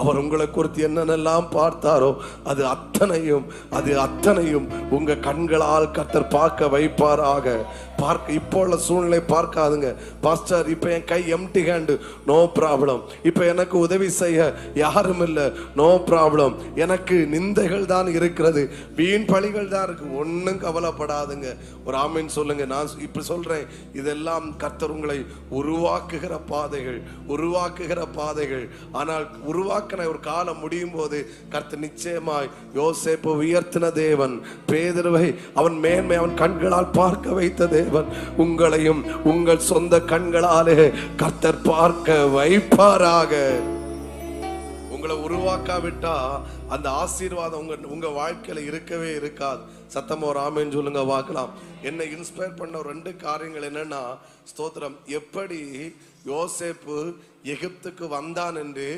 அவர் உங்களை குறித்து என்னென்னலாம் பார்த்தாரோ அது அத்தனையும் உங்க கண்களால் கர்த்தர் பார்க்க வைப்பாராக. இப்போ உள்ள சூழ்நிலை பார்க்காதுங்க. பாஸ்டர், இப்ப என் கை எம்டி ஹேண்டு, நோ ப்ராப்ளம். இப்ப எனக்கு உதவி செய்ய யாரும் இல்லை, நோ ப்ராப்ளம். எனக்கு நிந்தைகள் தான் இருக்கிறது, வீண் பழிகள் தான் இருக்கு, ஒன்னும் கவலைப்படாதுங்க. ஒரு ஆமீன் சொல்லுங்க. நான் இப்ப சொல்றேன், இதெல்லாம் கர்த்தர் உங்களை உருவாக்குகிற பாதைகள். ஆனால் உருவாக்கின ஒரு காலம் முடியும் போது கர்த்தர் நிச்சயமாய் யோசேப்பு உயர்த்தின தேவன், பேதுருவை அவன் மேன்மை அவன் கண்களால் பார்க்க வைத்த தேவன், உங்களையும் உங்கள் சொந்த கண்களாலே கர்த்தர் பார்க்க வைப்பாராக. உங்களை உருவாக்காவிட்டா அந்த ஆசீர்வாதம் உங்க வாழ்க்கையில இருக்கவே இருக்காது. சத்தமா ஒரு ஆமென் சொல்லுங்க பார்க்கலாம். என்னை இன்ஸ்பயர் பண்ண 2 காரியங்கள் என்னன்னா, ஸ்தோத்திரம், எப்படி யோசேப்பு எகிப்துக்கு வந்தான் என்று